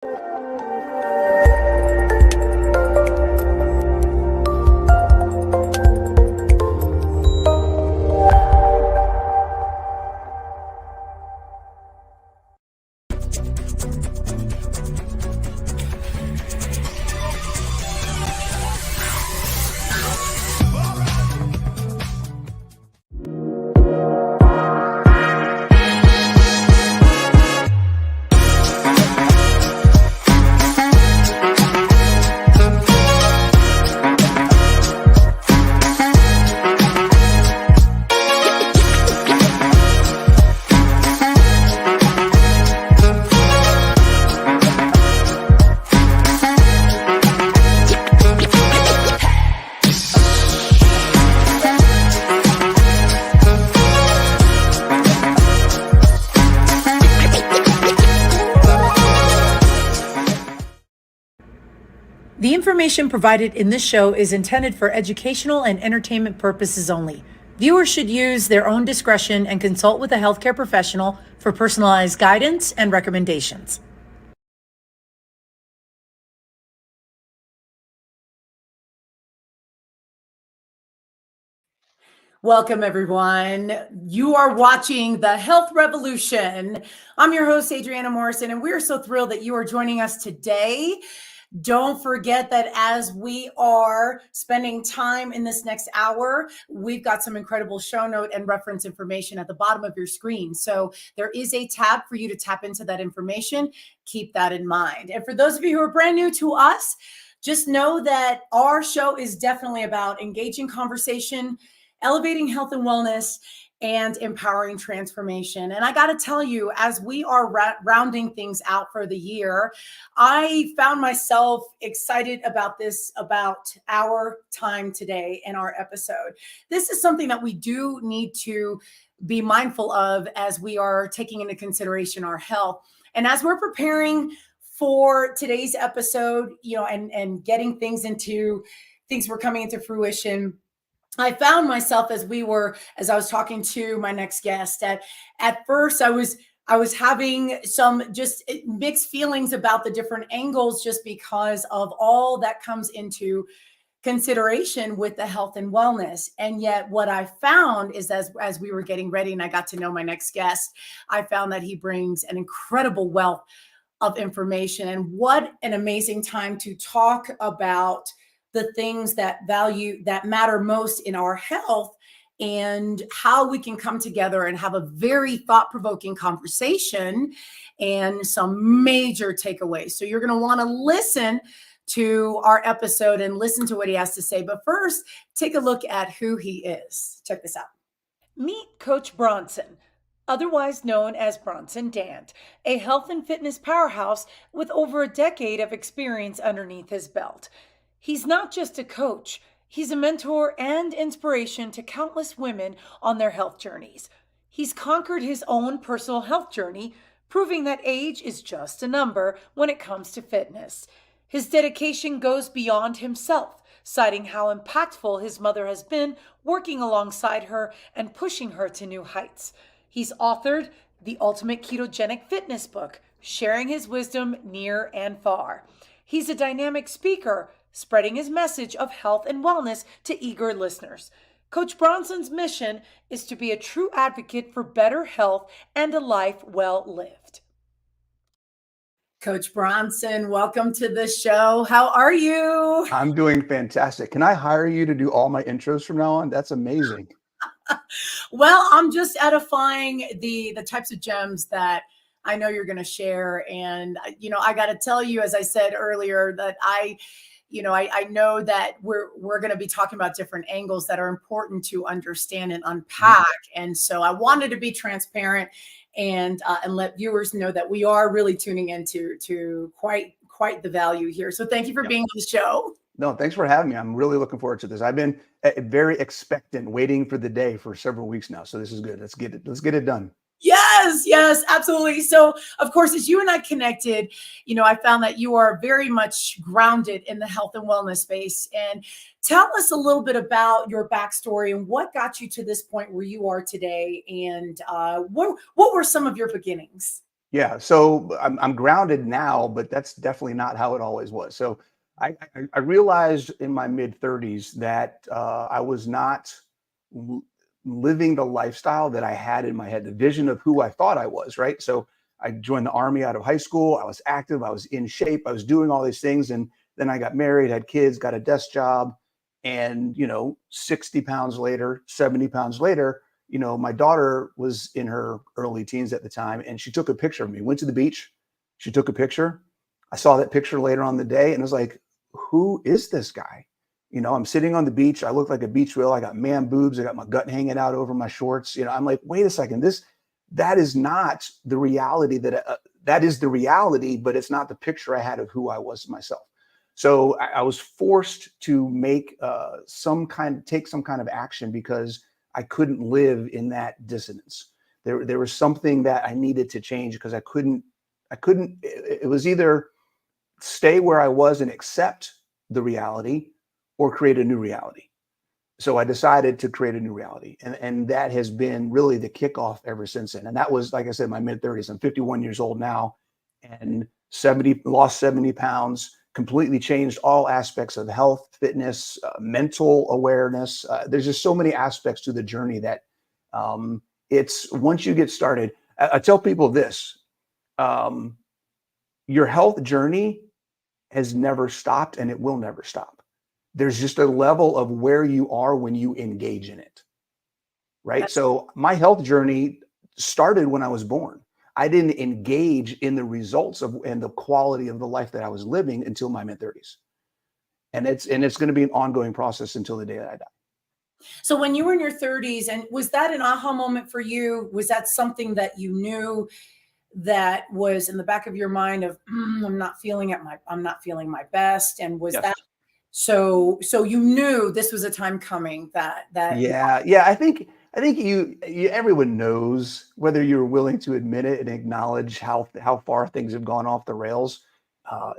The information provided in this show is intended for educational and entertainment purposes only. Viewers should use their own discretion and consult with a healthcare professional for personalized guidance and recommendations. Welcome, everyone. You are watching The Health Revolution. I'm your host, Adriana Morrison, and we're so thrilled that you are joining us today. Don't forget that as we are spending time in this next hour, we've got some incredible show note and reference information at the bottom of your screen. So there is a tab for you to tap into that information. Keep that in mind. And for those of you who are brand new to us, just know that our show is definitely about engaging conversation, elevating health and wellness, and empowering transformation. And I got to tell you, as we are rounding things out for the year, I found myself excited about this, about our time today in our episode. This is something that we do need to be mindful of as we are taking into consideration our health. And as we're preparing for today's episode, and getting things were coming into fruition, I found myself as I was talking to my next guest, at first I was having some just mixed feelings about the different angles, just because of all that comes into consideration with the health and wellness. And yet what I found is as we were getting ready and I got to know my next guest, I found that he brings an incredible wealth of information. And what an amazing time to talk about the things that matter most in our health, and how we can come together and have a very thought-provoking conversation and some major takeaways. So you're going to want to listen to our episode and listen to what he has to say. But first, take a look at who he is. Check this out. Meet Coach Bronson, otherwise known as Bronson Dant, a health and fitness powerhouse with over a decade of experience underneath his belt. He's not just a coach, he's a mentor and inspiration to countless women on their health journeys. He's conquered his own personal health journey, proving that age is just a number when it comes to fitness. His dedication goes beyond himself, citing how impactful his mother has been working alongside her and pushing her to new heights. He's authored the Ultimate Ketogenic Fitness Book, sharing his wisdom near and far. He's a dynamic speaker, spreading his message of health and wellness to eager listeners. Coach Bronson's mission is to be a true advocate for better health and a life well lived. Coach Bronson, welcome to the show. How are you? I'm doing fantastic. Can I hire you to do all my intros from now on? That's amazing. Well, I'm just edifying the types of gems that I know you're going to share. And, I got to tell you, as I said earlier, that I know that we're going to be talking about different angles that are important to understand and unpack. And so I wanted to be transparent and let viewers know that we are really tuning into quite the value here. So thank you for being on the show. No, thanks for having me. I'm really looking forward to this. I've been very expectant, waiting for the day for several weeks now. So this is good. Let's get it done. Yes, absolutely. So, of course, as you and I connected, I found that you are very much grounded in the health and wellness space. And tell us a little bit about your backstory and what got you to this point where you are today, and what were some of your beginnings? Yeah. So I'm grounded now, but that's definitely not how it always was. So I realized in my mid 30s that I was not l- living the lifestyle that I had in my head, the vision of who I thought I was. Right. So I joined the army out of high school. I was active. I was in shape. I was doing all these things. And then I got married, had kids, got a desk job. And, 60 pounds later, 70 pounds later, my daughter was in her early teens at the time, and she took a picture of me. Went to the beach. She took a picture. I saw that picture later on the day, and I was like, "Who is this guy?" I'm sitting on the beach. I look like a beach whale. I got man boobs. I got my gut hanging out over my shorts. I'm like, wait a second. That is not the reality that is the reality, but it's not the picture I had of who I was myself. So I was forced to take some kind of action because I couldn't live in that dissonance. There was something that I needed to change because it was either stay where I was and accept the reality or create a new reality. So I decided to create a new reality. And that has been really the kickoff ever since then. And that was, like I said, my mid 30s. I'm 51 years old now and lost 70 pounds, completely changed all aspects of health, fitness, mental awareness. There's just so many aspects to the journey that it's once you get started. I tell people this, um, your health journey has never stopped and it will never stop. There's just a level of where you are when you engage in it, right? That's So my health journey started when I was born. I didn't engage in the results of and the quality of the life that I was living until my mid 30s. And it's going to be an ongoing process until the day that I die. so when you were in your 30s, and was that an aha moment for you? Was that something that you knew that was in the back of your mind of I'm not feeling my best? And was Yes. that so you knew this was a time coming that Yeah, yeah. I think everyone knows whether you're willing to admit it and acknowledge how far things have gone off the rails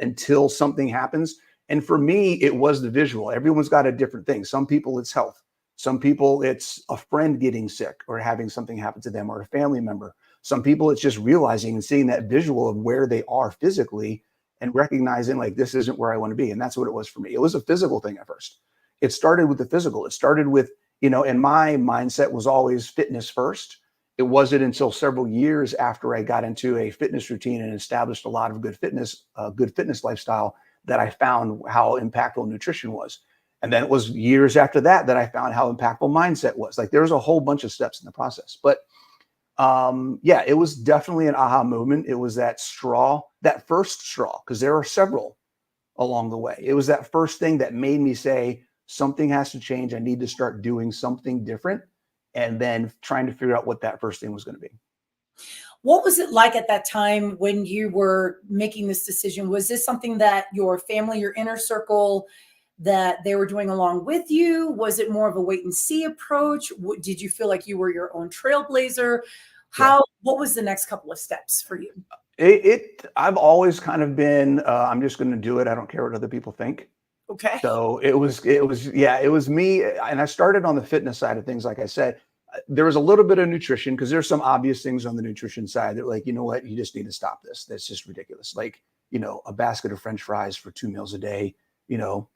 until something happens. And for me, it was the visual. Everyone's got a different thing. Some people it's health. Some people it's a friend getting sick or having something happen to them or a family member. Some people it's just realizing and seeing that visual of where they are physically and recognizing like this isn't where I want to be. And that's what it was for me. It was a physical thing at first. It started with the physical. It started with and my mindset was always fitness first. It wasn't until several years after I got into a fitness routine and established a lot of good fitness lifestyle that I found how impactful nutrition was. And then it was years after that that I found how impactful mindset was. Like there was a whole bunch of steps in the process. But yeah, it was definitely an aha moment. It was that first straw, because there are several along the way. It was that first thing that made me say, something has to change. I need to start doing something different. And then trying to figure out what that first thing was going to be. What was it like at that time when you were making this decision? Was this something that your family, your inner circle, that they were doing along with you? Was it more of a wait and see approach? Did you feel like you were your own trailblazer? Yeah. What was the next couple of steps for you? I've always kind of been, I'm just going to do it. I don't care what other people think. Okay. So it was me. And I started on the fitness side of things. Like I said, there was a little bit of nutrition because there's some obvious things on the nutrition side that like, you know what, you just need to stop this. That's just ridiculous. Like, a basket of French fries for 2 meals a day, you know,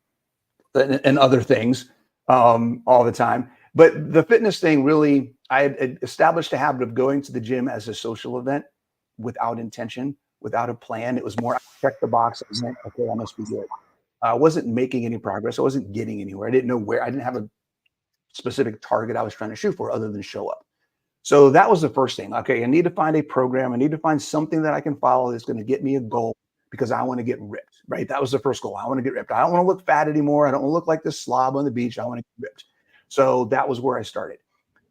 and other things all the time. But the fitness thing really, I had established a habit of going to the gym as a social event without intention, without a plan. It was more, I checked the box. I was like, okay, I must be good. I wasn't making any progress. I wasn't getting anywhere. I didn't know where. I didn't have a specific target I was trying to shoot for other than show up. So that was the first thing. Okay, I need to find a program. I need to find something that I can follow that's going to get me a goal because I want to get ripped, right? That was the first goal. I want to get ripped. I don't want to look fat anymore. I don't want to look like this slob on the beach. I want to get ripped. So that was where I started.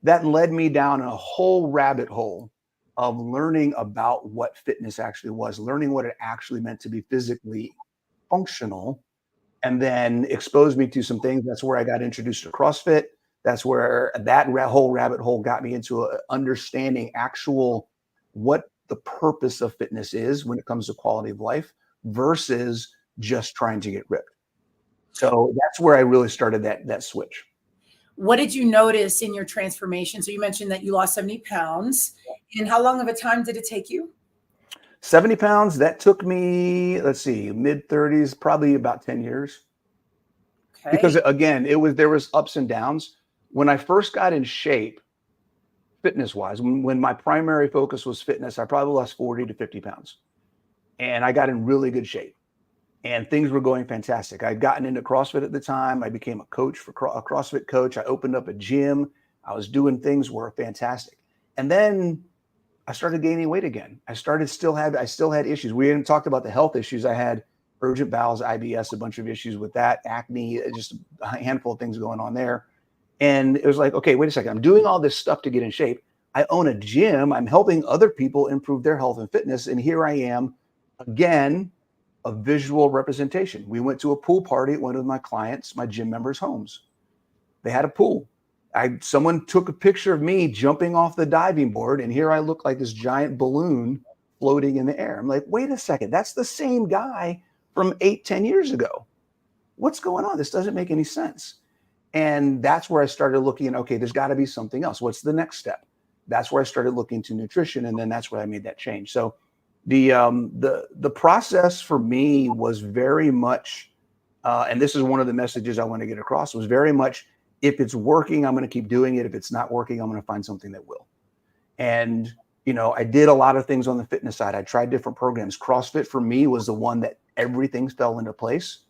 That led me down a whole rabbit hole of learning about what fitness actually was, learning what it actually meant to be physically functional, and then exposed me to some things. That's where I got introduced to CrossFit. That's where that whole rabbit hole got me into understanding what the purpose of fitness is when it comes to quality of life versus just trying to get ripped. So that's where I really started that switch. What did you notice in your transformation? So you mentioned that you lost 70 pounds. And how long of a time did it take you? 70 pounds, that took me, let's see, mid 30s, probably about 10 years. Because Okay. again, there was ups and downs. When I first got in shape, fitness wise, when my primary focus was fitness, I probably lost 40 to 50 pounds. And I got in really good shape and things were going fantastic. I'd gotten into CrossFit at the time. I became a coach for a CrossFit coach. I opened up a gym. I was doing things were fantastic. And then I started gaining weight again. I still had issues. We hadn't talked about the health issues. I had urgent bowels, IBS, a bunch of issues with that, acne, just a handful of things going on there. And it was like, okay, wait a second. I'm doing all this stuff to get in shape. I own a gym. I'm helping other people improve their health and fitness. And here I am again, a visual representation. We went to a pool party at one of my clients, my gym members' homes. They had a pool. Someone took a picture of me jumping off the diving board, and here I look like this giant balloon floating in the air. I'm like, wait a second, that's the same guy from 8-10 years ago. What's going on? This doesn't make any sense. And that's where I started looking, okay, there's got to be something else. What's the next step? That's where I started looking to nutrition, and then that's where I made that change. So the process for me was very much, and this is one of the messages I want to get across, was very much, if it's working, I'm going to keep doing it. If it's not working, I'm going to find something that will. And, I did a lot of things on the fitness side. I tried different programs. CrossFit for me was the one that everything fell into place.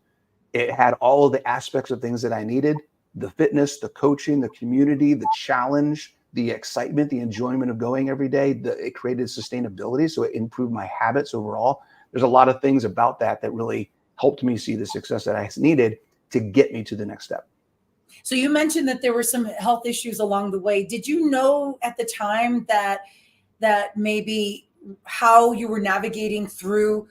It had all of the aspects of things that I needed: the fitness, the coaching, the community, the challenge, the excitement, the enjoyment of going every day. It created sustainability. So it improved my habits overall. There's a lot of things about that really helped me see the success that I needed to get me to the next step. So you mentioned that there were some health issues along the way. Did you know at the time that maybe how you were navigating through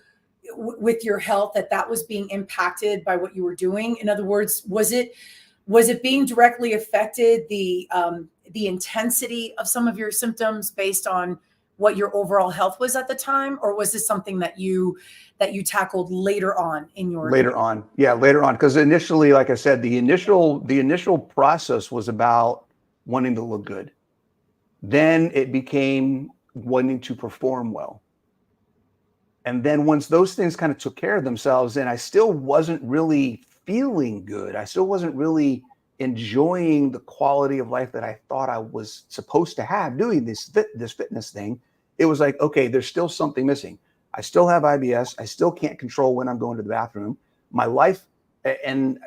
with your health, that was being impacted by what you were doing? In other words, was it being directly affected, the intensity of some of your symptoms based on what your overall health was at the time? Or was this something that you tackled later on in your later on? Yeah, later on. Because initially, like I said, the initial process was about wanting to look good. Then it became wanting to perform well. And then once those things kind of took care of themselves, and I still wasn't really feeling good, I still wasn't really enjoying the quality of life that I thought I was supposed to have doing this fitness thing, it was like, okay, there's still something missing. I still have IBS. I still can't control when I'm going to the bathroom. My life, and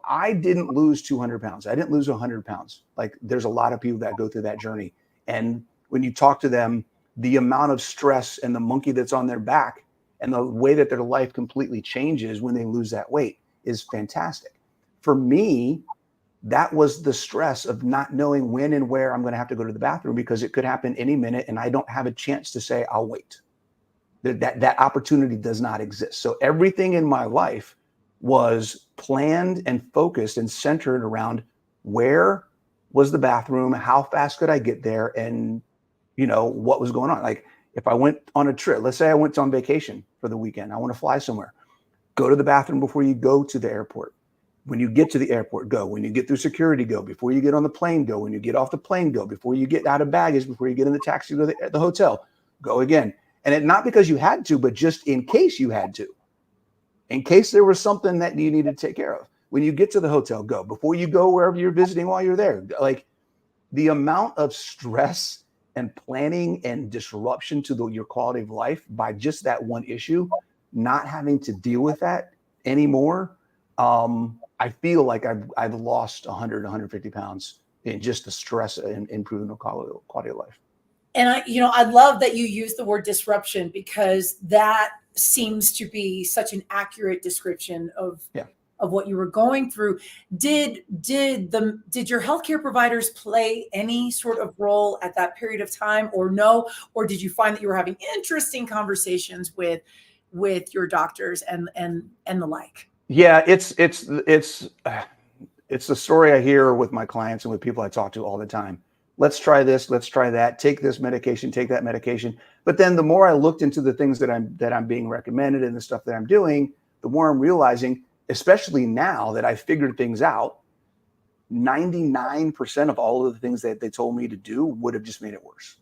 I didn't lose 200 pounds. I didn't lose 100 pounds. Like, there's a lot of people that go through that journey. And when you talk to them, the amount of stress and the monkey that's on their back and the way that their life completely changes when they lose that weight is fantastic. For me, that was the stress of not knowing when and where I'm going to have to go to the bathroom, because it could happen any minute and I don't have a chance to say, I'll wait. That opportunity does not exist. So everything in my life was planned and focused and centered around where was the bathroom, how fast could I get there, and what was going on. Like, if I went on a trip, let's say I went on vacation for the weekend, I want to fly somewhere, go to the bathroom before you go to the airport. When you get to the airport, go. When you get through security, go. Before you get on the plane, go. When you get off the plane, go. Before you get out of baggage, before you get in the taxi to the hotel, go again. And not because you had to, but just in case you had to. In case there was something that you needed to take care of. When you get to the hotel, go. Before you go wherever you're visiting while you're there. Like, the amount of stress and planning and disruption to your quality of life by just that one issue, not having to deal with that anymore, I feel like I've lost 100, 150 pounds in just the stress and improving the quality of life. And I love that you use the word disruption, because that seems to be such an accurate description of what you were going through. Did your healthcare providers play any sort of role at that period of time, or no? Or did you find that you were having interesting conversations with your doctors and the like? Yeah, it's the story I hear with my clients and with people I talk to all the time. Let's try this, let's try that, take this medication, take that medication. But then the more I looked into the things that I'm being recommended and the stuff that I'm doing, the more I'm realizing, especially now that I've figured things out, 99% of all of the things that they told me to do would have just made it worse.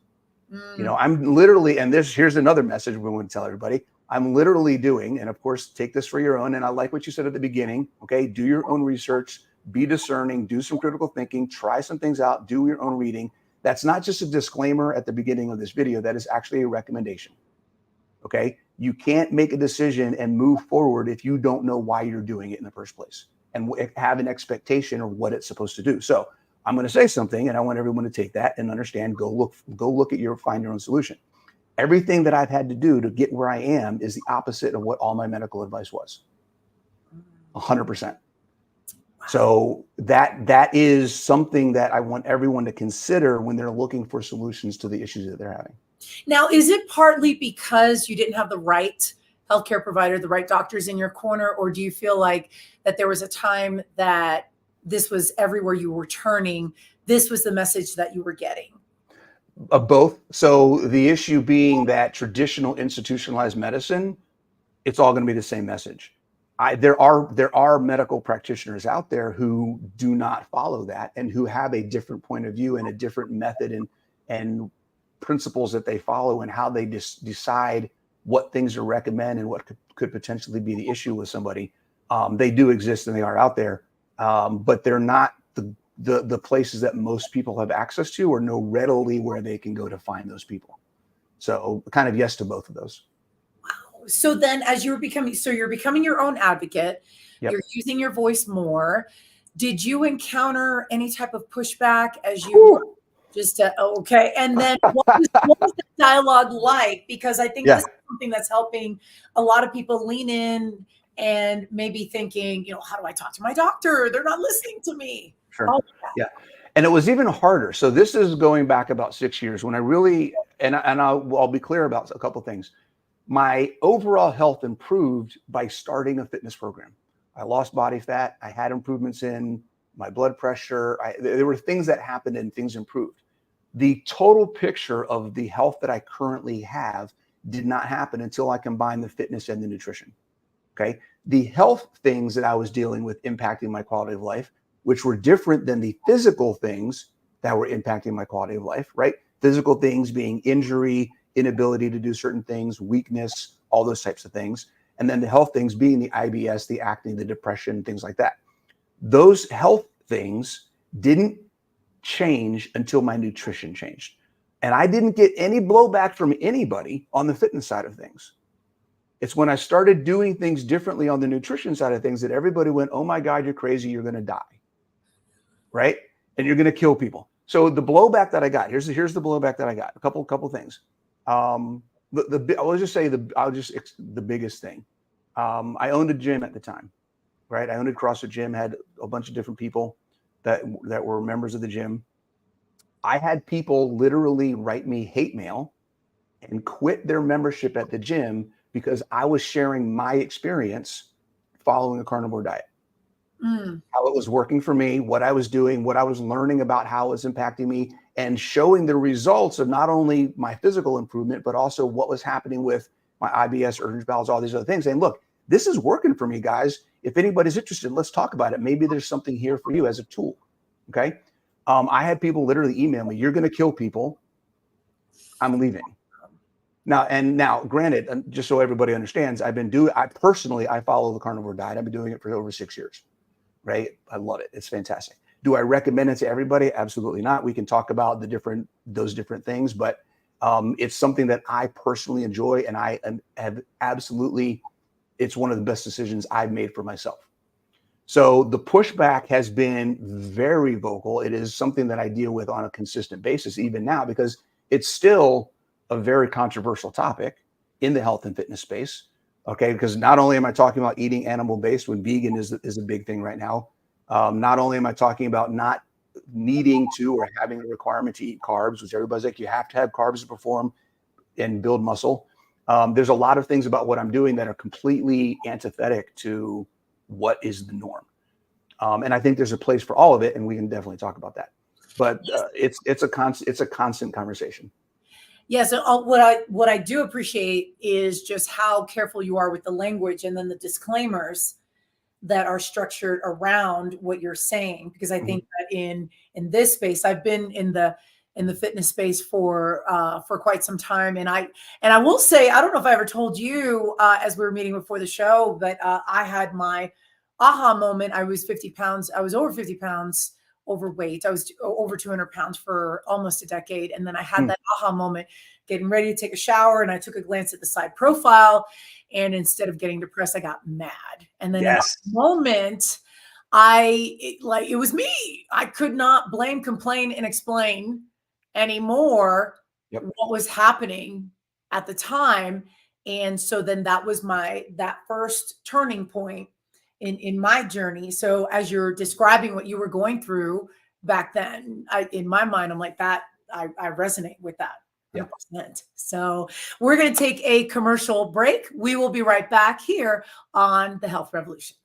You know, I'm literally, and here's another message we want to tell everybody. I'm literally doing, and of course, take this for your own. And I like what you said at the beginning. Okay. Do your own research, be discerning, do some critical thinking, try some things out, do your own reading. That's not just a disclaimer at the beginning of this video. That is actually a recommendation. Okay. You can't make a decision and move forward if you don't know why you're doing it in the first place and have an expectation of what it's supposed to do. So I'm going to say something, and I want everyone to take that and understand, go look at find your own solution. Everything that I've had to do to get where I am is the opposite of what all my medical advice was. 100%. So that is something that I want everyone to consider when they're looking for solutions to the issues that they're having. Now, is it partly because you didn't have the right healthcare provider, the right doctors in your corner, or do you feel like that there was a time that this was everywhere you were turning, this was the message that you were getting? Both. So the issue being that traditional institutionalized medicine, it's all going to be the same message. There are medical practitioners out there who do not follow that and who have a different point of view and a different method and principles that they follow and how they decide what things to recommend and what could potentially be the issue with somebody. They do exist and they are out there, but they're not the places that most people have access to or know readily where they can go to find those people. So kind of yes to both of those. Wow. So then as you're becoming your own advocate, Yep. You're using your voice more. Did you encounter any type of pushback as you okay. And then what was the dialogue like? Because I think this is something that's helping a lot of people lean in and maybe thinking, how do I talk to my doctor? They're not listening to me. Sure. Yeah. And it was even harder. So this is going back about 6 years when I really, and I'll be clear about a couple of things. My overall health improved by starting a fitness program. I lost body fat. I had improvements in my blood pressure. There were things that happened and things improved. The total picture of the health that I currently have did not happen until I combined the fitness and the nutrition. Okay. The health things that I was dealing with impacting my quality of life, which were different than the physical things that were impacting my quality of life, right? Physical things being injury, inability to do certain things, weakness, all those types of things. And then the health things being the IBS, the acne, the depression, things like that. Those health things didn't change until my nutrition changed. And I didn't get any blowback from anybody on the fitness side of things. It's when I started doing things differently on the nutrition side of things that everybody went, oh my God, you're crazy. You're going to die. Right? And you're going to kill people. So the blowback that I got, here's the blowback that I got. A couple things. I'll just say the biggest thing. I owned a gym at the time, right? I owned a CrossFit gym, had a bunch of different people that were members of the gym. I had people literally write me hate mail and quit their membership at the gym because I was sharing my experience following a carnivore diet. How it was working for me, what I was doing, what I was learning about how it was impacting me, and showing the results of not only my physical improvement, but also what was happening with my IBS, urge bowels, all these other things. Saying, look, this is working for me, guys. If anybody's interested, let's talk about it. Maybe there's something here for you as a tool. Okay. I had people literally email me, you're going to kill people. I'm leaving. Now, granted, just so everybody understands, I follow the carnivore diet. I've been doing it for over 6 years. Right? I love it. It's fantastic. Do I recommend it to everybody? Absolutely not. We can talk about those different things, but it's something that I personally enjoy, and I have absolutely, it's one of the best decisions I've made for myself. So the pushback has been very vocal. It is something that I deal with on a consistent basis, even now, because it's still a very controversial topic in the health and fitness space. Okay, because not only am I talking about eating animal-based when vegan is a big thing right now, not only am I talking about not needing to or having a requirement to eat carbs, which everybody's like, you have to have carbs to perform and build muscle. There's a lot of things about what I'm doing that are completely antithetic to what is the norm. And I think there's a place for all of it, and we can definitely talk about that. But it's a constant conversation. Yeah. So what I do appreciate is just how careful you are with the language and then the disclaimers that are structured around what you're saying. Because I think that in this space, I've been in the in the fitness space for quite some time. And I will say, I don't know if I ever told you as we were meeting before the show, but I had my aha moment. I was 50 pounds. I was over 50 pounds overweight. I was over 200 pounds for almost a decade. And then I had that aha moment getting ready to take a shower. And I took a glance at the side profile. And instead of getting depressed, I got mad. And then in that moment, it was me. I could not blame, complain, and explain anymore what was happening at the time. And so then that was that first turning point in my journey. So as you're describing what you were going through back then, in my mind, I'm like that, I resonate with that 100%. So we're going to take a commercial break. We will be right back here on The Health Revolution.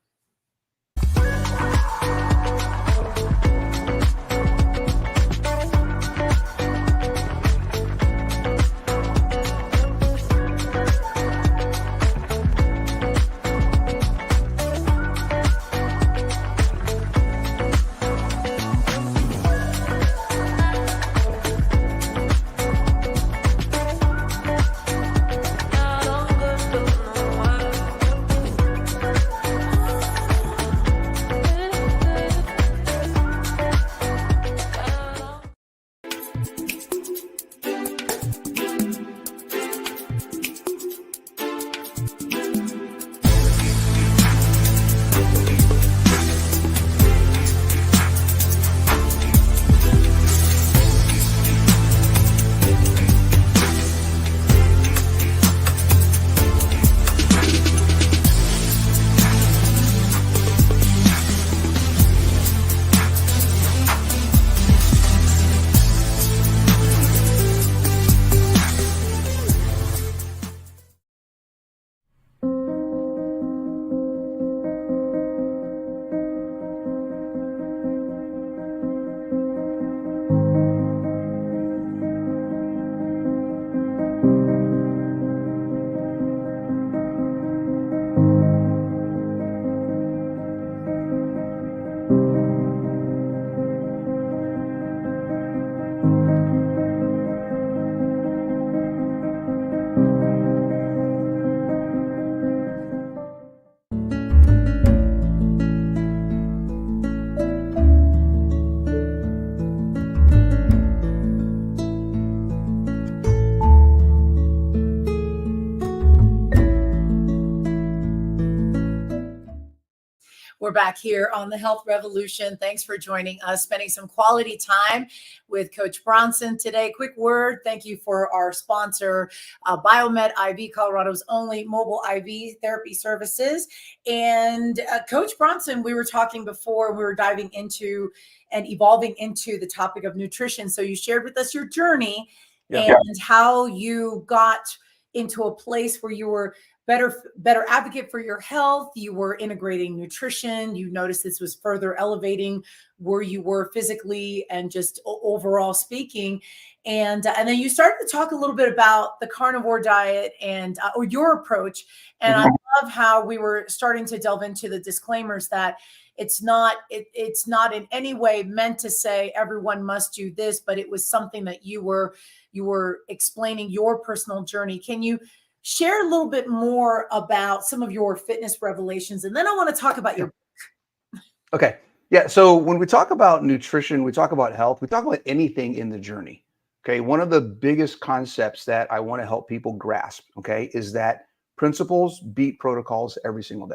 We're back here on The Health Revolution. Thanks for joining us, spending some quality time with Coach Bronson today. Quick word, thank you for our sponsor, Biomed IV, Colorado's only mobile IV therapy services. And Coach Bronson, we were talking before, we were diving into and evolving into the topic of nutrition. So you shared with us your journey and how you got into a place where you were better advocate for your health. You were integrating nutrition. You noticed this was further elevating where you were physically and just overall speaking. And then you started to talk a little bit about the carnivore diet and or your approach. And I love how we were starting to delve into the disclaimers that it's not in any way meant to say everyone must do this, but it was something that you were explaining your personal journey. Can you share a little bit more about some of your fitness revelations? And then I want to talk about your book. Okay. Yeah. So when we talk about nutrition, we talk about health, we talk about anything in the journey. Okay. One of the biggest concepts that I want to help people grasp, okay, is that principles beat protocols every single day.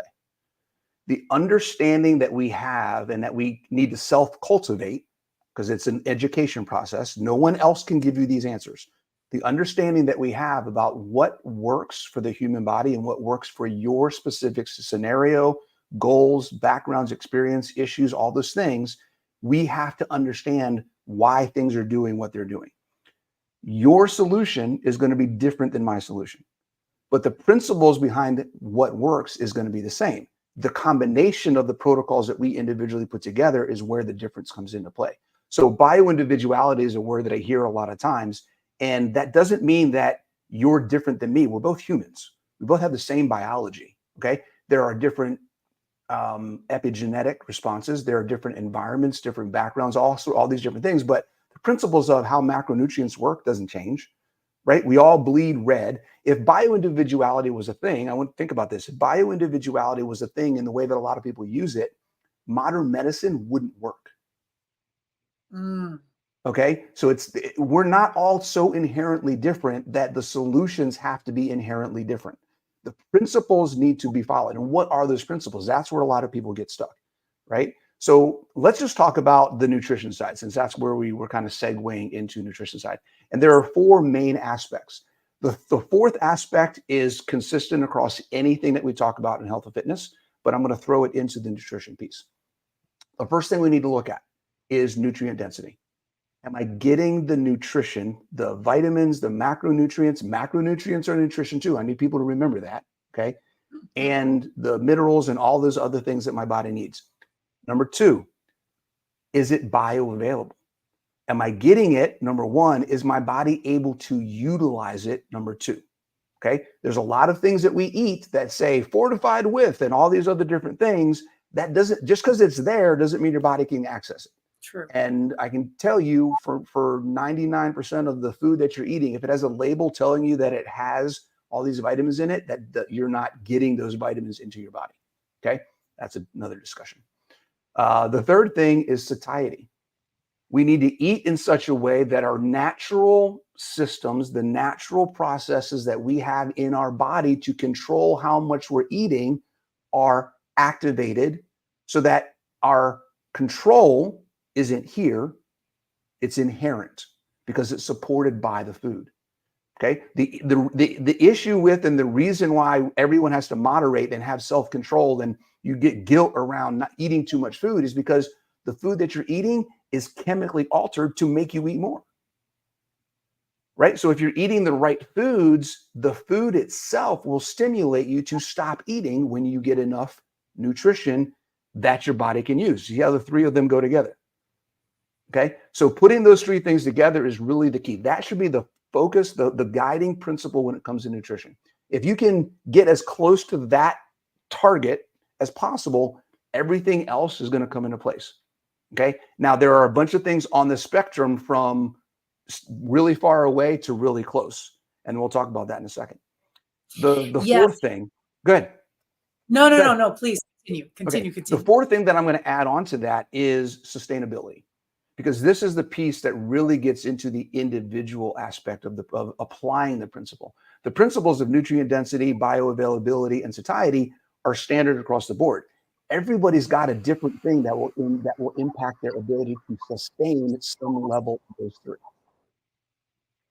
The understanding that we have and that we need to self-cultivate, because it's an education process. No one else can give you these answers. The understanding that we have about what works for the human body and what works for your specific scenario, goals, backgrounds, experience, issues, all those things, we have to understand why things are doing what they're doing. Your solution is going to be different than my solution, but the principles behind what works is going to be the same. The combination of the protocols that we individually put together is where the difference comes into play. So bioindividuality is a word that I hear a lot of times. And that doesn't mean that you're different than me. We're both humans. We both have the same biology. Okay. There are different epigenetic responses. There are different environments, different backgrounds, also all these different things. But The principles of how macronutrients work doesn't change, right? We all bleed red. If bioindividuality was a thing, I want to think about this. If bioindividuality was a thing in the way that a lot of people use it, modern medicine wouldn't work. Mm. Okay, so we're not all so inherently different that the solutions have to be inherently different. The principles need to be followed. And what are those principles? That's where a lot of people get stuck, right? So let's just talk about the nutrition side, since that's where we were kind of segueing into nutrition side. And there are four main aspects. The fourth aspect is consistent across anything that we talk about in health and fitness, but I'm going to throw it into the nutrition piece. The first thing we need to look at is nutrient density. Am I getting the nutrition, the vitamins, the macronutrients? Macronutrients are nutrition too. I need people to remember that, okay? And the minerals and all those other things that my body needs. Number two, is it bioavailable? Am I getting it? Number one, is my body able to utilize it? Number two, okay? There's a lot of things that we eat that say fortified with and all these other different things. That doesn't, just because it's there doesn't mean your body can access it. True. And I can tell you for 99% of the food that you're eating, if it has a label telling you that it has all these vitamins in it, that you're not getting those vitamins into your body. Okay, that's another discussion. The third thing is satiety. We need to eat in such a way that our natural systems, the natural processes that we have in our body to control how much we're eating, are activated so that our control isn't here, it's inherent because it's supported by the food. Okay. The issue with, and the reason why everyone has to moderate and have self-control and you get guilt around not eating too much food is because the food that you're eating is chemically altered to make you eat more. Right. So if you're eating the right foods, the food itself will stimulate you to stop eating when you get enough nutrition that your body can use. See how the three of them go together. Okay, so putting those three things together is really the key. That should be the focus, the guiding principle when it comes to nutrition. If you can get as close to that target as possible, everything else is going to come into place. Okay, now there are a bunch of things on the spectrum from really far away to really close, and we'll talk about that in a second. The Yes. fourth thing, good. No, please continue. Okay. The fourth thing that I'm going to add on to that is sustainability, because this is the piece that really gets into the individual aspect of applying the principle. The principles of nutrient density, bioavailability, and satiety are standard across the board. Everybody's got a different thing that will impact their ability to sustain some level of those three.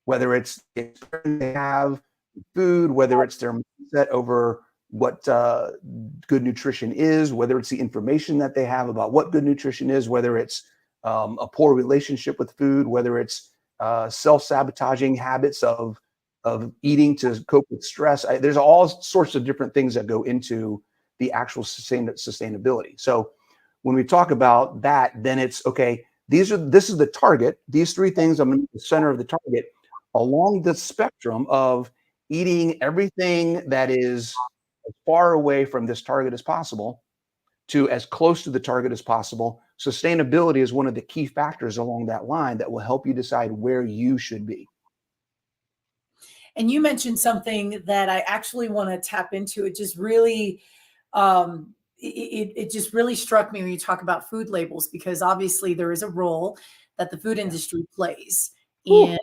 Whether it's the experience they have, food, whether it's their mindset over what good nutrition is, whether it's the information that they have about what good nutrition is, whether it's a poor relationship with food, whether it's self-sabotaging habits of eating to cope with stress. There's all sorts of different things that go into the actual sustainability. So when we talk about that, then it's okay. This is the target. These three things, I'm in the center of the target along the spectrum of eating everything that is as far away from this target as possible to as close to the target as possible. Sustainability is one of the key factors along that line that will help you decide where you should be. And you mentioned something that I actually want to tap into. It just really, it just really struck me when you talk about food labels, because obviously there is a role that the food industry plays. And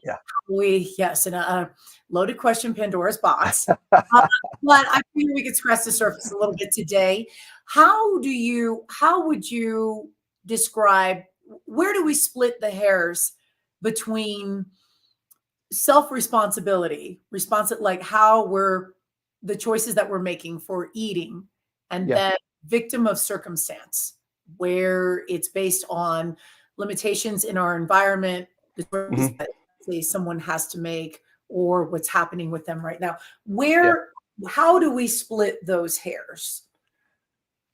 yes, and a loaded question, Pandora's box. But I figure we could scratch the surface a little bit today. How would you describe, where do we split the hairs between self-responsibility, like how the choices that we're making for eating, and then victim of circumstance, where it's based on limitations in our environment, that say someone has to make, or what's happening with them right now? How do we split those hairs?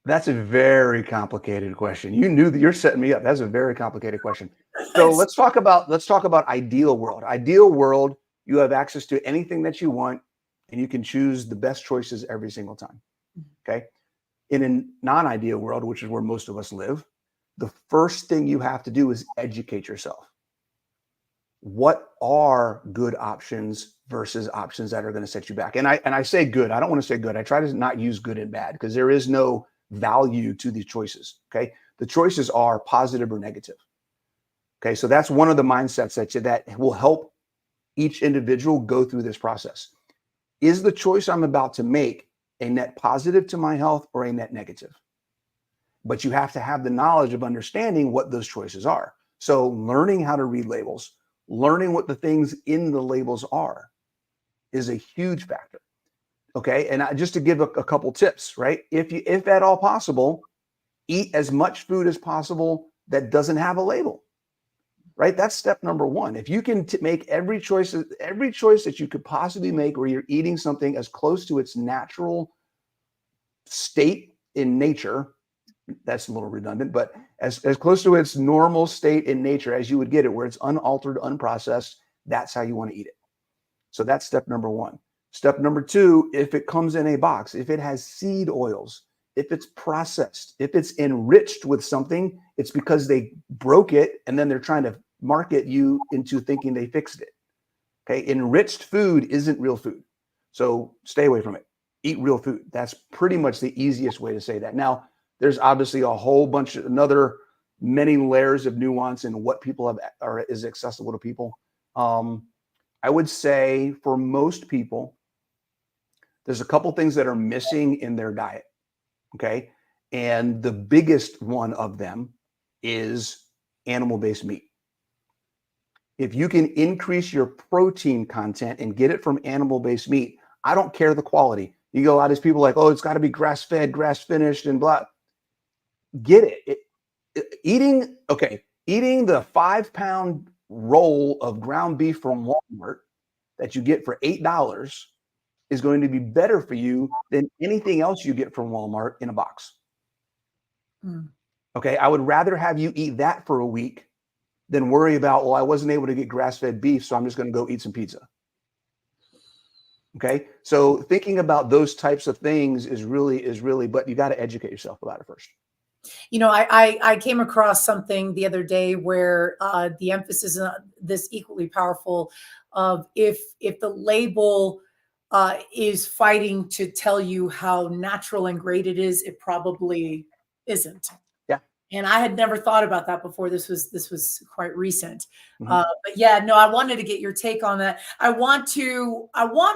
That's a very complicated question. You knew that you're setting me up. That's a very complicated question. So let's talk about ideal world. Ideal world, you have access to anything that you want and you can choose the best choices every single time. Okay. In a non-ideal world, which is where most of us live, the first thing you have to do is educate yourself. what are good options versus options that are going to set you back. And I say good. I don't want to say good. I try to not use good and bad because there is no value to these choices. Okay. The choices are positive or negative. Okay. So that's one of the mindsets that will help each individual go through this process. Is the choice I'm about to make a net positive to my health or a net negative? But you have to have the knowledge of understanding what those choices are. So learning how to read labels, learning what the things in the labels are is a huge factor. Okay. And just to give a couple tips, right? If at all possible, eat as much food as possible that doesn't have a label, right? That's step number one. If you can make every choice that you could possibly make where you're eating something as close to its natural state in nature, that's a little redundant, but as close to its normal state in nature as you would get it, where it's unaltered, unprocessed, that's how you want to eat it. So that's step number one. Step number two, if it comes in a box, if it has seed oils, if it's processed, if it's enriched with something, it's because they broke it and then they're trying to market you into thinking they fixed it. Okay. Enriched food isn't real food. So stay away from it. Eat real food. That's pretty much the easiest way to say that. Now, there's obviously a whole bunch of many layers of nuance in what people have is accessible to people. I would say for most people, there's a couple things that are missing in their diet. Okay. And the biggest one of them is animal-based meat. If you can increase your protein content and get it from animal-based meat, I don't care the quality. You go out as people like, oh, it's got to be grass-fed, grass-finished, and blah. Get it. Eating the 5-pound roll of ground beef from Walmart that you get for $8 is going to be better for you than anything else you get from Walmart in a box. Okay, I would rather have you eat that for a week than worry about, well, I wasn't able to get grass-fed beef, so I'm just going to go eat some pizza. Okay, so thinking about those types of things is really, but you got to educate yourself about it first. You know, I came across something the other day where the emphasis on this equally powerful of if the label is fighting to tell you how natural and great it is, it probably isn't. Yeah. And I had never thought about that before. This was quite recent. But yeah, no, I wanted to get your take on that. I want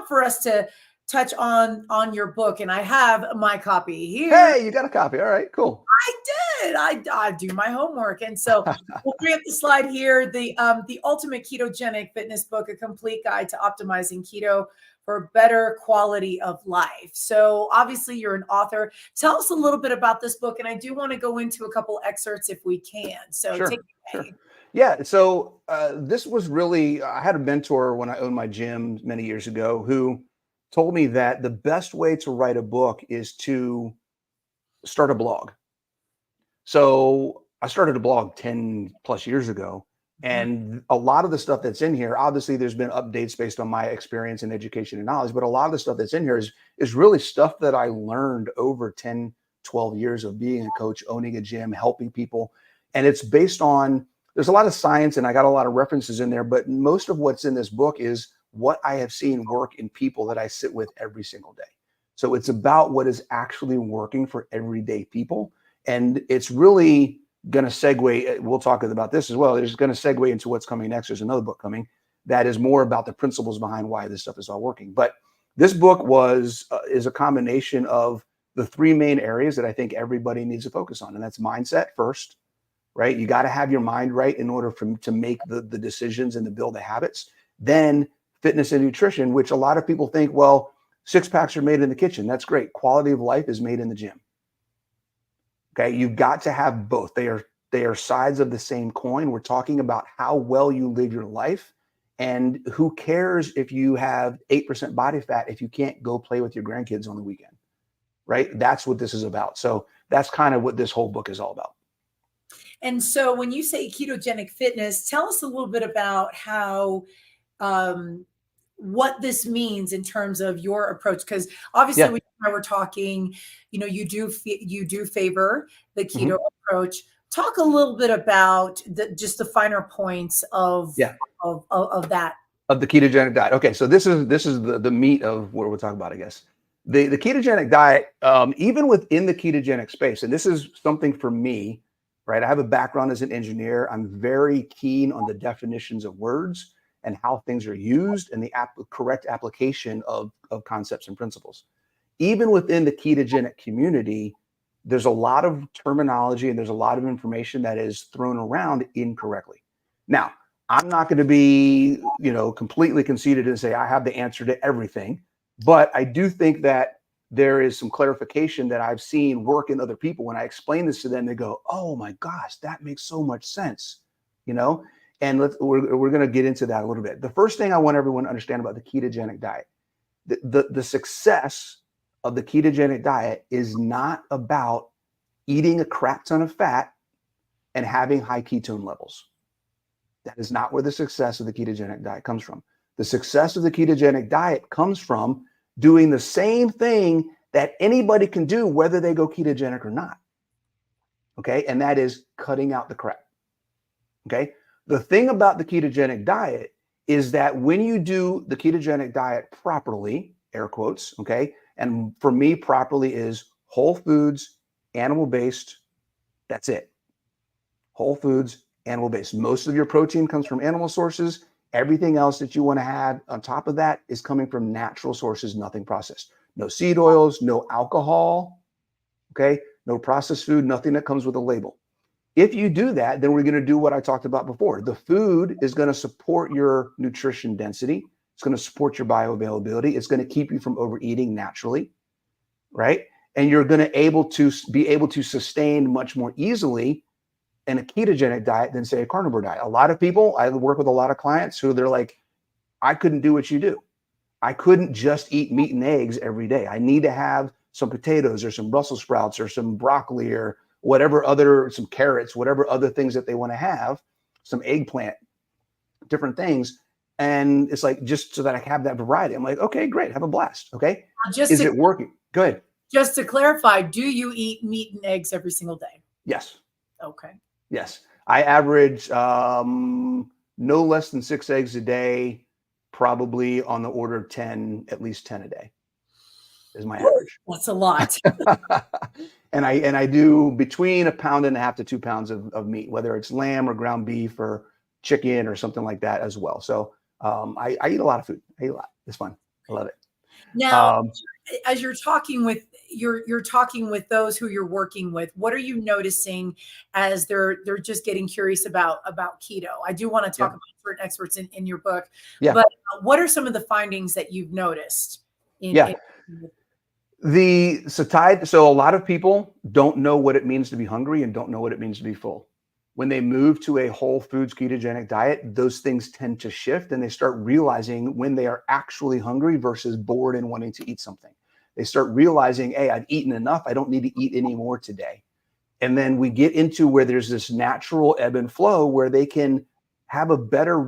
for us to touch on your book, and I have my copy here. Hey, you got a copy. All right, cool. I did. I do my homework. And so we'll bring up the slide here. The Ultimate Ketogenic Fitness Book, a complete guide to optimizing keto for better quality of life. So obviously you're an author. Tell us a little bit about this book. And I do want to go into a couple excerpts if we can. So Sure, take it away. sure. Yeah. So this was really, I had a mentor when I owned my gym many years ago who told me that the best way to write a book is to start a blog. So I started a blog 10 plus years ago. And a lot of the stuff that's in here, obviously there's been updates based on my experience and education and knowledge, but a lot of the stuff that's in here is really stuff that I learned over 10, 12 years of being a coach, owning a gym, helping people. And it's based on, there's a lot of science and I got a lot of references in there, but most of what's in this book is what I have seen work in people that I sit with every single day. So it's about what is actually working for everyday people. And it's really going to segue, we'll talk about this as well. It's going to segue into what's coming next. There's another book coming that is more about the principles behind why this stuff is all working. But this book is a combination of the three main areas that I think everybody needs to focus on. And that's mindset first, right? You got to have your mind right in order to make the decisions and to build the habits. Then fitness and nutrition, which a lot of people think, well, 6-packs are made in the kitchen. That's great. Quality of life is made in the gym. Okay, you've got to have both. They are sides of the same coin. We're talking about how well you live your life, and who cares if you have 8% body fat if you can't go play with your grandkids on the weekend, right? That's what this is about. So that's kind of what this whole book is all about. And so when you say ketogenic fitness, tell us a little bit about how what this means in terms of your approach, because obviously when we're talking, you know, you do favor the keto approach, Talk a little bit about just the finer points Yeah. of that. Of the ketogenic diet. Okay, so this is the meat of what we're talking about, I guess. The ketogenic diet, even within the ketogenic space, and this is something for me, right? I have a background as an engineer. I'm very keen on the definitions of words and how things are used and the correct application of concepts and principles. Even within the ketogenic community, there's a lot of terminology and there's a lot of information that is thrown around incorrectly. Now, I'm not going to be, completely conceited and say I have the answer to everything, but I do think that there is some clarification that I've seen work in other people. When I explain this to them, they go, "Oh my gosh, that makes so much sense," And we're going to get into that a little bit. The first thing I want everyone to understand about the ketogenic diet, the success of the ketogenic diet is not about eating a crap ton of fat and having high ketone levels. That is not where the success of the ketogenic diet comes from. The success of the ketogenic diet comes from doing the same thing that anybody can do, whether they go ketogenic or not. Okay. And that is cutting out the crap. Okay. The thing about the ketogenic diet is that when you do the ketogenic diet properly, air quotes, okay, and for me, properly is whole foods, animal-based. That's it. Whole foods, animal-based. Most of your protein comes from animal sources. Everything else that you want to have on top of that is coming from natural sources, nothing processed. No seed oils, no alcohol, okay? No processed food, nothing that comes with a label. If you do that, then we're going to do what I talked about before. The food is going to support your nutrition density. It's going to support your bioavailability. It's going to keep you from overeating naturally, right? And you're going to be able to sustain much more easily in a ketogenic diet than, say, a carnivore diet. A lot of people, I work with a lot of clients who they're like, I couldn't do what you do. I couldn't just eat meat and eggs every day. I need to have some potatoes or some Brussels sprouts or some broccoli or whatever some carrots, whatever other things that they want to have, some eggplant, different things. And it's like, just so that I have that variety. I'm like, okay, great. Have a blast. Okay. Is it working? Go ahead. Just to clarify, do you eat meat and eggs every single day? Yes. Okay. Yes. I average no less than 6 eggs a day, probably on the order of 10, at least 10 a day is my average. That's a lot. And I do between 1.5 pounds to 2 pounds of meat, whether it's lamb or ground beef or chicken or something like that as well. So I eat a lot of food. I eat a lot. It's fun. I love it. Now, as you're talking with those who you're working with, what are you noticing as they're just getting curious about keto? I do want to talk about certain experts in your book, but what are some of the findings that you've noticed? The satiety. So a lot of people don't know what it means to be hungry and don't know what it means to be full. When they move to a whole foods ketogenic diet, those things tend to shift and they start realizing when they are actually hungry versus bored and wanting to eat something. They start realizing, hey, I've eaten enough. I don't need to eat any more today. And then we get into where there's this natural ebb and flow where they can have a better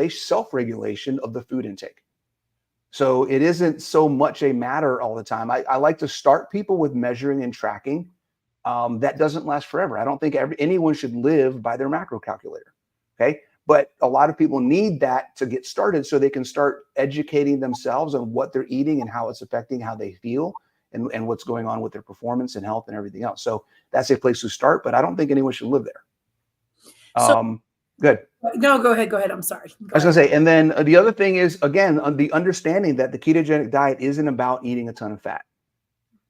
self-regulation of the food intake. So it isn't so much a matter all the time. I like to start people with measuring and tracking. That doesn't last forever. I don't think anyone should live by their macro calculator. Okay. But a lot of people need that to get started so they can start educating themselves on what they're eating and how it's affecting how they feel and what's going on with their performance and health and everything else. So that's a place to start, but I don't think anyone should live there. Good. No, go ahead. I'm sorry. I was going to say, and then the other thing is, again, the understanding that the ketogenic diet isn't about eating a ton of fat.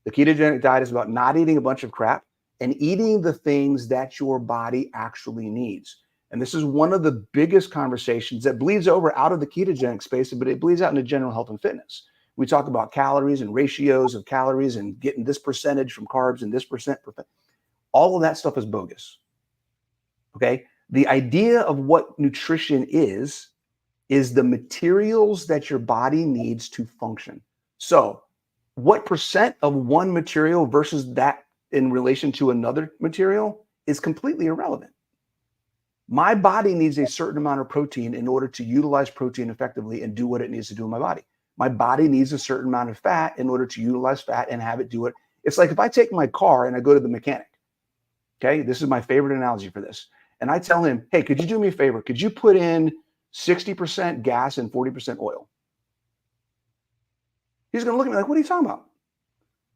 The ketogenic diet is about not eating a bunch of crap and eating the things that your body actually needs. And this is one of the biggest conversations that bleeds over out of the ketogenic space, but it bleeds out into general health and fitness. We talk about calories and ratios of calories and getting this percentage from carbs and this percent. All of that stuff is bogus. Okay. The idea of what nutrition is the materials that your body needs to function. So what percent of one material versus that in relation to another material is completely irrelevant. My body needs a certain amount of protein in order to utilize protein effectively and do what it needs to do in my body. My body needs a certain amount of fat in order to utilize fat and have it do it. It's like if I take my car and I go to the mechanic, Okay, this is my favorite analogy for this. And I tell him, hey, could you do me a favor? Could you put in 60% gas and 40% oil? He's going to look at me like, what are you talking about?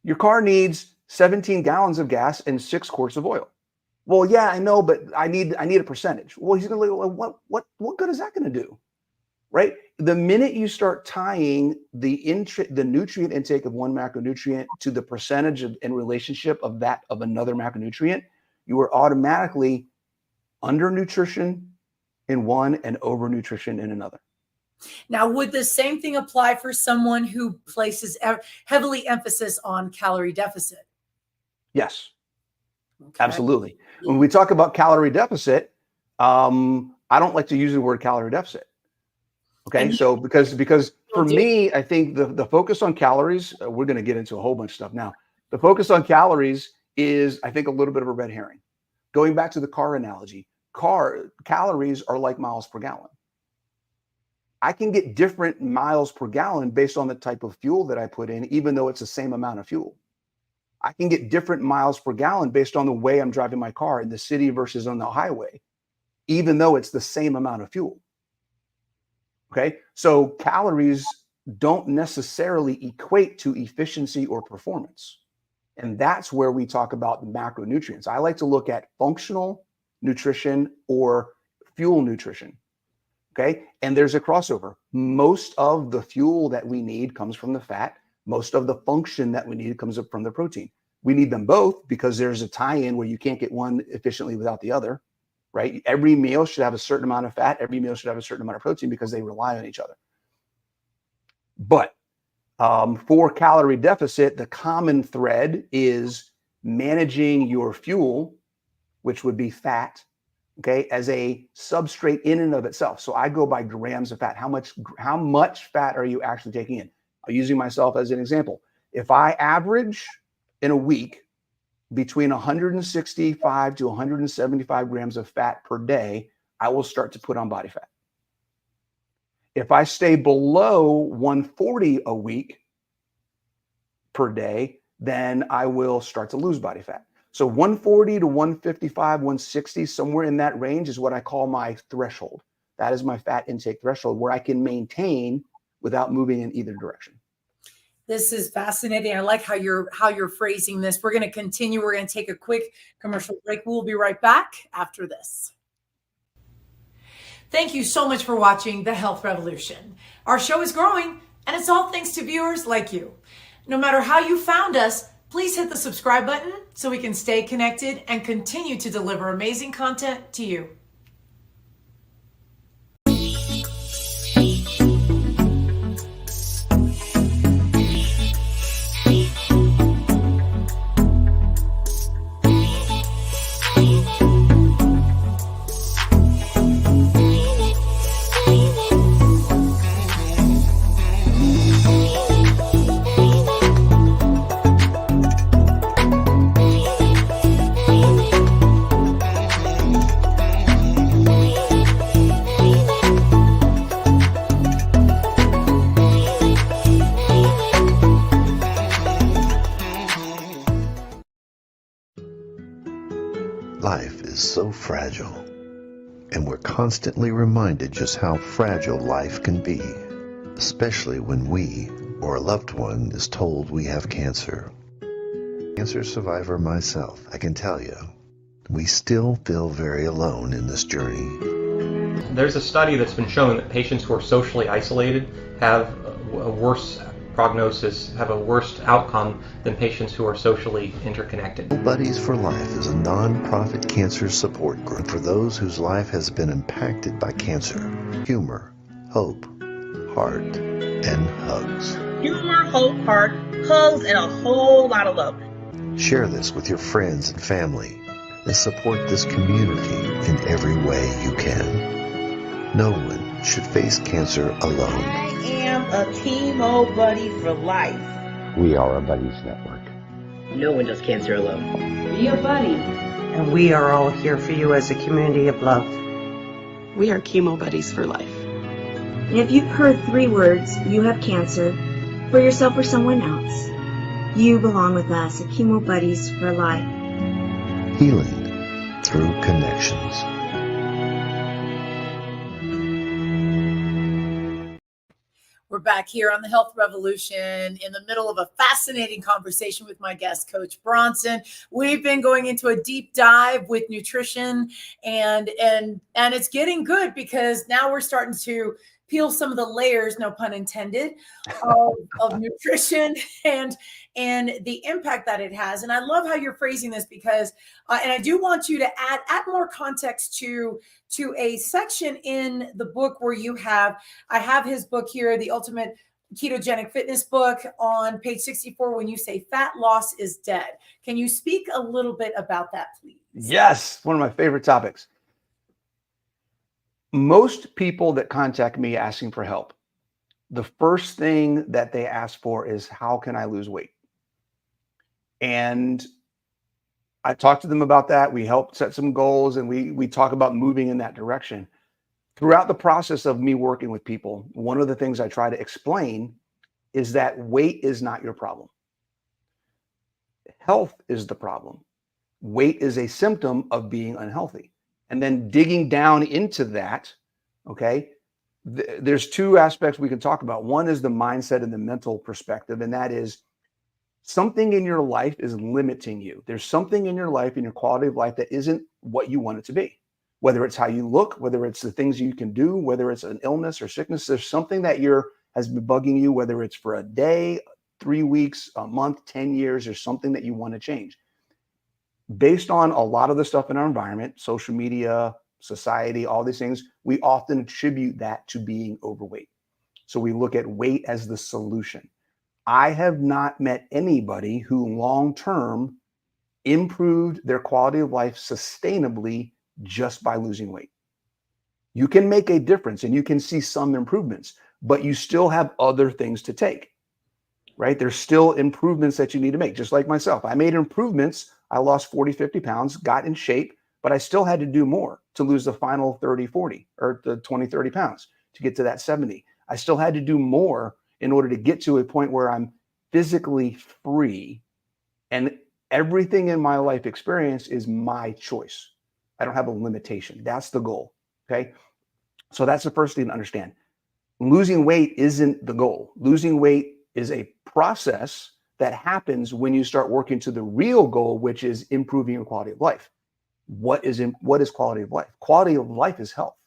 Your car needs 17 gallons of gas and 6 quarts of oil. Well, yeah, I know, but I need a percentage. Well, he's going to look at, what good is that going to do? Right? The minute you start tying the nutrient intake of one macronutrient to the percentage in relationship of that of another macronutrient, you are automatically undernutrition in one and overnutrition in another. Now, would the same thing apply for someone who places heavily emphasis on calorie deficit? Yes, okay. Absolutely. When we talk about calorie deficit, I don't like to use the word calorie deficit. Okay, so because for me, I think the focus on calories, we're going to get into a whole bunch of stuff now. The focus on calories is, I think, a little bit of a red herring. Going back to the car analogy, calories are like miles per gallon. I can get different miles per gallon based on the type of fuel that I put in, even though it's the same amount of fuel. I can get different miles per gallon based on the way I'm driving my car in the city versus on the highway, even though it's the same amount of fuel. Okay, so calories don't necessarily equate to efficiency or performance. And that's where we talk about macronutrients. I like to look at functional nutrition or fuel nutrition. Okay, and there's a crossover. Most of the fuel that we need comes from the fat. Most of the function that we need comes from the protein. We need them both because there's a tie-in where you can't get one efficiently without the other, right? Every meal should have a certain amount of fat. Every meal should have a certain amount of protein because they rely on each other. But for calorie deficit, the common thread is managing your fuel, which would be fat, okay, as a substrate in and of itself. So I go by grams of fat. How much fat are you actually taking in? I'm using myself as an example. If I average in a week between 165 to 175 grams of fat per day, I will start to put on body fat. If I stay below 140 a week per day, then I will start to lose body fat. So 140 to 155, 160, somewhere in that range is what I call my threshold. That is my fat intake threshold where I can maintain without moving in either direction. This is fascinating. I like how you're phrasing this. We're going to continue. We're going to take a quick commercial break. We'll be right back after this. Thank you so much for watching The Health Revolution. Our show is growing, and it's all thanks to viewers like you. No matter how you found us, please hit the subscribe button so we can stay connected and continue to deliver amazing content to you. Life is so fragile, and we're constantly reminded just how fragile life can be, especially when we or a loved one is told we have cancer. Cancer survivor myself, I can tell you, we still feel very alone in this journey. There's a study that's been shown that patients who are socially isolated have a worse prognosis, have a worse outcome than patients who are socially interconnected. Buddies for Life is a non-profit cancer support group for those whose life has been impacted by cancer. Humor, hope, heart, and hugs. Humor, hope, heart, hugs, and a whole lot of love. Share this with your friends and family and support this community in every way you can. No one should face cancer alone. I am a chemo buddy for life. We are a buddies network. No one does cancer alone. Be a buddy. And we are all here for you as a community of love. We are chemo buddies for life. And if you've heard 3 words, you have cancer, for yourself or someone else, you belong with us at Chemo Buddies for Life. Healing through connections. We're back here on the Health Revolution in the middle of a fascinating conversation with my guest, Coach Bronson. We've been going into a deep dive with nutrition, and it's getting good because now we're starting to peel some of the layers, no pun intended, of nutrition and the impact that it has. And I love how you're phrasing this because, and I do want you to add more context to a section in the book where I have his book here, The Ultimate Ketogenic Fitness Book, on page 64, when you say fat loss is dead. Can you speak a little bit about that, please? Yes, one of my favorite topics. Most people that contact me asking for help, the first thing that they ask for is, how can I lose weight? And I talk to them about that. We help set some goals, and we talk about moving in that direction. Throughout the process of me working with people, one of the things I try to explain is that weight is not your problem. Health is the problem. Weight is a symptom of being unhealthy. And then digging down into that, okay, there's two aspects we can talk about. One is the mindset and the mental perspective, and that is something in your life is limiting you. There's something in your life, in your quality of life, that isn't what you want it to be. Whether it's how you look, whether it's the things you can do, whether it's an illness or sickness, there's something that has been bugging you, whether it's for a day, 3 weeks, a month, 10 years, or something that you want to change. Based on a lot of the stuff in our environment, social media, society, all these things, we often attribute that to being overweight. So we look at weight as the solution. I have not met anybody who long-term improved their quality of life sustainably just by losing weight. You can make a difference and you can see some improvements, but you still have other things to take, right? There's still improvements that you need to make. Just like myself, I made improvements. I lost 40, 50 pounds, got in shape, but I still had to do more to lose the final 30, 40, or the 20, 30 pounds to get to that 70. I still had to do more in order to get to a point where I'm physically free and everything in my life experience is my choice. I don't have a limitation. That's the goal. Okay. So that's the first thing to understand. Losing weight isn't the goal. Losing weight is a process that happens when you start working to the real goal, which is improving your quality of life. What is quality of life? Quality of life is health.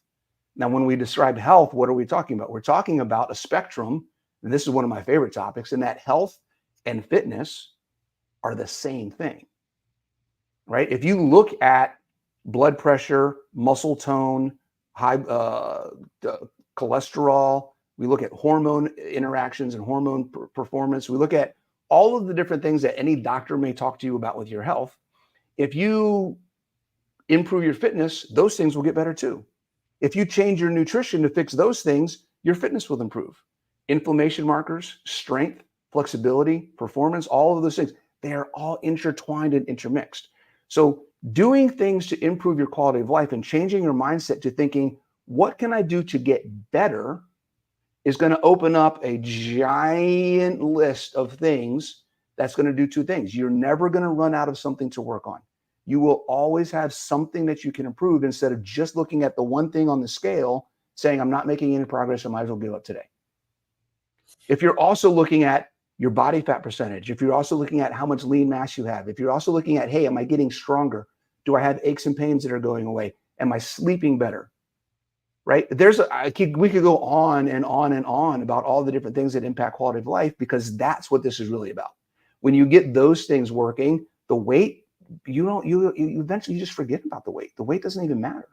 Now, when we describe health, what are we talking about? We're talking about a spectrum, and this is one of my favorite topics, in that health and fitness are the same thing, right? If you look at blood pressure, muscle tone, high cholesterol, we look at hormone interactions and hormone performance, we look at all of the different things that any doctor may talk to you about with your health. If you improve your fitness, those things will get better too. If you change your nutrition to fix those things, your fitness will improve. Inflammation markers, strength, flexibility, performance, all of those things, they are all intertwined and intermixed. So doing things to improve your quality of life and changing your mindset to thinking, what can I do to get better, is going to open up a giant list of things that's going to do two things. You're never going to run out of something to work on. You will always have something that you can improve instead of just looking at the one thing on the scale saying, I'm not making any progress, I might as well give up today. If you're also looking at your body fat percentage, if you're also looking at how much lean mass you have, if you're also looking at, hey, am I getting stronger? Do I have aches and pains that are going away? Am I sleeping better? Right? We could go on and on and on about all the different things that impact quality of life, because that's what this is really about. When you get those things working, the weight, you eventually just forget about the weight. The weight doesn't even matter.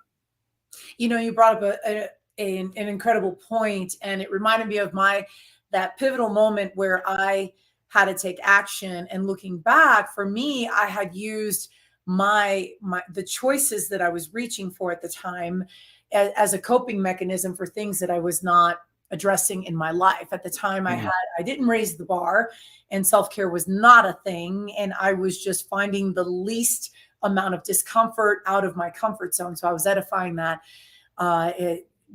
You know, you brought up an incredible point, and it reminded me of that pivotal moment where I had to take action. And looking back, for me, I had used the choices that I was reaching for at the time as a coping mechanism for things that I was not addressing in my life. At the time, I didn't raise the bar, and self-care was not a thing. And I was just finding the least amount of discomfort out of my comfort zone. So I was edifying that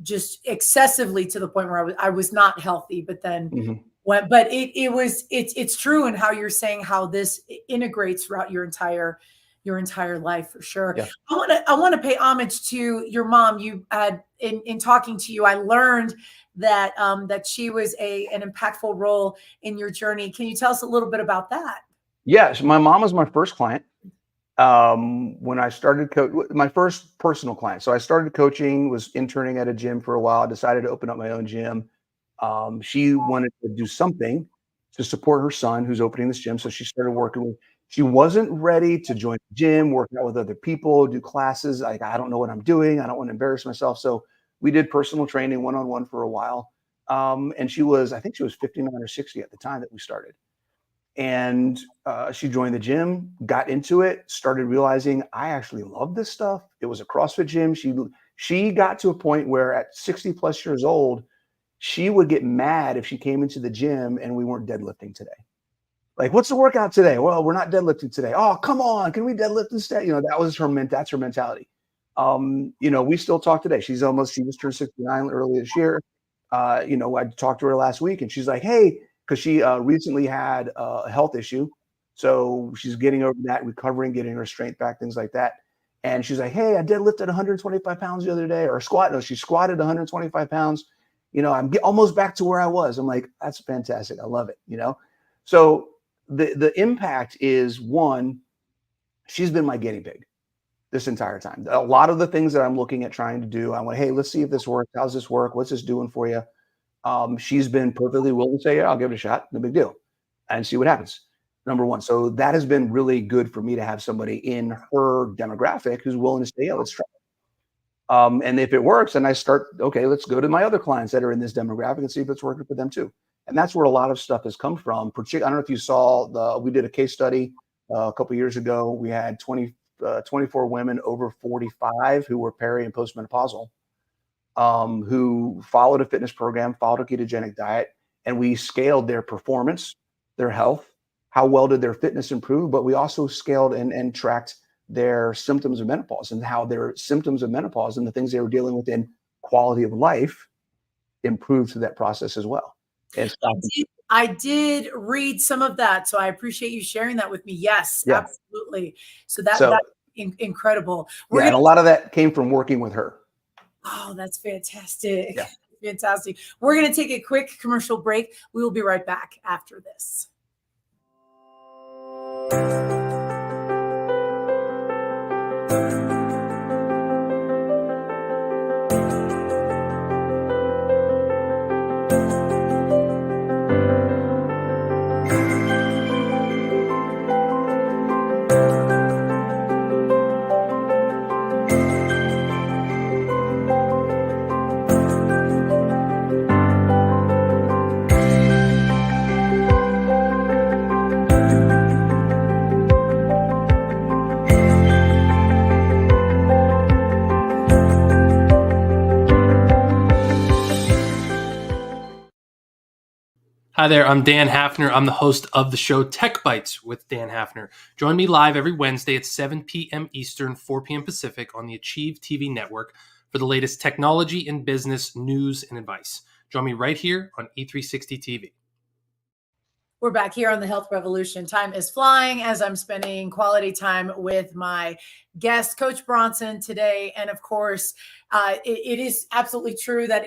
just excessively to the point where I was not healthy. But then it's true in how you're saying how this integrates throughout your entire your entire life for sure. Yeah. I want to pay homage to your mom. You had in talking to you, I learned that that she was an impactful role in your journey. Can you tell us a little bit about that? Yes, my mom was my first client. When I started my first personal client. So I started coaching, was interning at a gym for a while, decided to open up my own gym. She wanted to do something to support her son who's opening this gym. So she started working with, she wasn't ready to join the gym, work out with other people, do classes. Like, I don't know what I'm doing. I don't want to embarrass myself. So we did personal training one-on-one for a while. And I think she was 59 or 60 at the time that we started. And she joined the gym, got into it, started realizing I actually love this stuff. It was a CrossFit gym. She got to a point where at 60 plus years old, she would get mad if she came into the gym and we weren't deadlifting today. Like, what's the workout today? Well, we're not deadlifting today. Oh, come on. Can we deadlift instead? That's her mentality. We still talk today. She just turned 69 early this year. I talked to her last week and she's like, hey, because she recently had a health issue. So she's getting over that, recovering, getting her strength back, things like that. And she's like, hey, I deadlifted 125 pounds the other day, or she squatted 125 pounds. I'm almost back to where I was. I'm like, that's fantastic. I love it. So the impact is, one, she's been my guinea pig this entire time. A lot of the things that I'm looking at trying to do, I went, hey, let's see if this works. How's this work? What's this doing for you? She's been perfectly willing to say, yeah, I'll give it a shot. No big deal. And see what happens. Number one. So that has been really good for me to have somebody in her demographic who's willing to say, yeah, let's try it. And if it works, then I start, okay, let's go to my other clients that are in this demographic and see if it's working for them too. And that's where a lot of stuff has come from. I don't know if you saw we did a case study a couple of years ago. We had 24 women over 45 who were peri and postmenopausal. Who followed a fitness program, followed a ketogenic diet, and we scaled their performance, their health, how well did their fitness improve, but we also scaled and tracked their symptoms of menopause and how their symptoms of menopause and the things they were dealing with in quality of life improved through that process as well. I did read some of that, so I appreciate you sharing that with me. Yes, yeah. Absolutely. So that's incredible. And a lot of that came from working with her. Oh, that's fantastic. Yeah. Fantastic. We're going to take a quick commercial break. We will be right back after this. Hi there, I'm Dan Hafner. I'm the host of the show Tech Bites with Dan Hafner. Join me live every Wednesday at 7 p.m. Eastern, 4 p.m. Pacific on the Achieve TV network for the latest technology and business news and advice. Join me right here on E360 TV. We're back here on the Health Revolution. Time is flying as I'm spending quality time with my guest, Coach Bronson, today. And of course, it is absolutely true that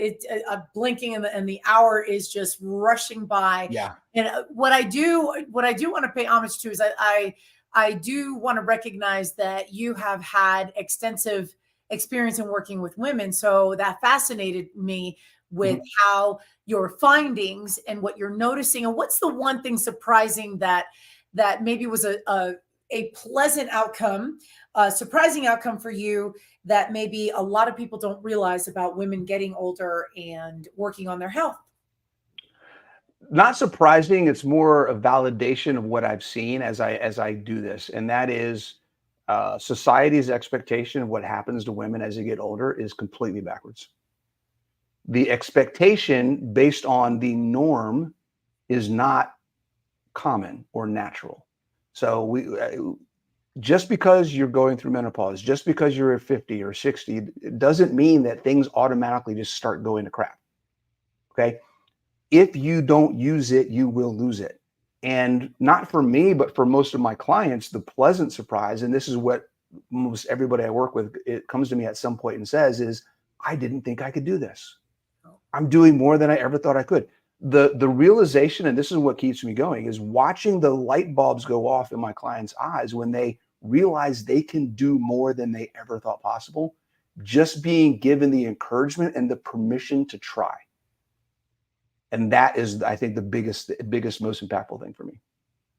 blinking and the hour is just rushing by. Yeah. And what I do want to pay homage to is I do want to recognize that you have had extensive experience in working with women. So that fascinated me with how your findings and what you're noticing, and what's the one thing surprising that maybe was a pleasant outcome, a surprising outcome for you that maybe a lot of people don't realize about women getting older and working on their health? Not surprising. It's more a validation of what I've seen as I do this, and that is society's expectation of what happens to women as they get older is completely backwards. The expectation based on the norm is not common or natural. So just because you're going through menopause, just because you're at 50 or 60, it doesn't mean that things automatically just start going to crap. Okay. If you don't use it, you will lose it. And not for me, but for most of my clients, the pleasant surprise, and this is what most everybody I work with, it comes to me at some point and says is, I didn't think I could do this. I'm doing more than I ever thought I could. The realization, and this is what keeps me going, is watching the light bulbs go off in my clients' eyes when they realize they can do more than they ever thought possible, just being given the encouragement and the permission to try. And that is, I think, the biggest, most impactful thing for me.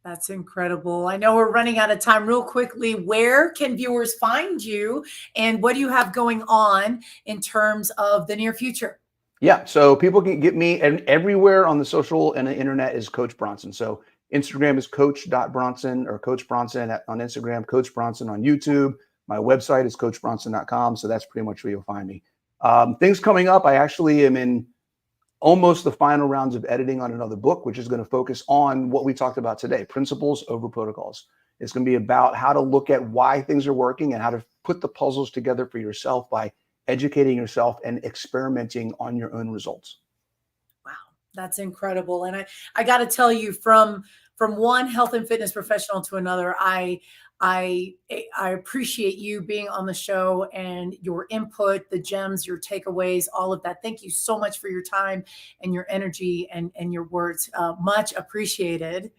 That's incredible. I know we're running out of time. Real quickly, where can viewers find you, and what do you have going on in terms of the near future? Yeah, so people can get me, and everywhere on the social and the internet is Coach Bronson. So Instagram is coach.bronson, or Coach Bronson on Instagram, Coach Bronson on YouTube. My website is coachbronson.com. So that's pretty much where you'll find me. Things coming up, I actually am in almost the final rounds of editing on another book, which is going to focus on what we talked about today, principles over protocols. It's going to be about how to look at why things are working and how to put the puzzles together for yourself by educating yourself and experimenting on your own results. Wow, that's incredible. And I got to tell you, from one health and fitness professional to another, I appreciate you being on the show and your input, the gems, your takeaways, all of that. Thank you so much for your time and your energy and your words. Much appreciated.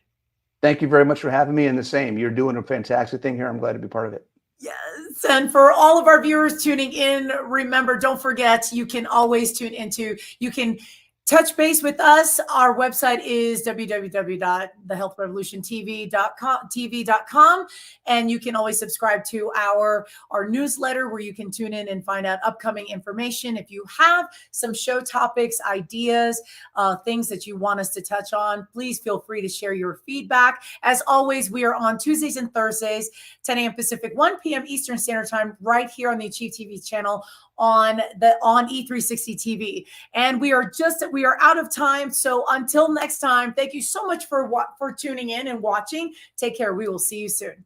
Thank you very much for having me, and the same. You're doing a fantastic thing here. I'm glad to be part of it. Yes. And for all of our viewers tuning in, remember, don't forget, you can always tune into, you can touch base with us. Our website is www.thehealthrevolutiontv.com. And you can always subscribe to our newsletter, where you can tune in and find out upcoming information. If you have some show topics, ideas, things that you want us to touch on, please feel free to share your feedback. As always, we are on Tuesdays and Thursdays, 10 a.m. Pacific, 1 p.m. Eastern Standard Time, right here on the Achieve TV channel on E360 TV. And we are out of time. So until next time, thank you so much for tuning in and watching. Take care. We will see you soon.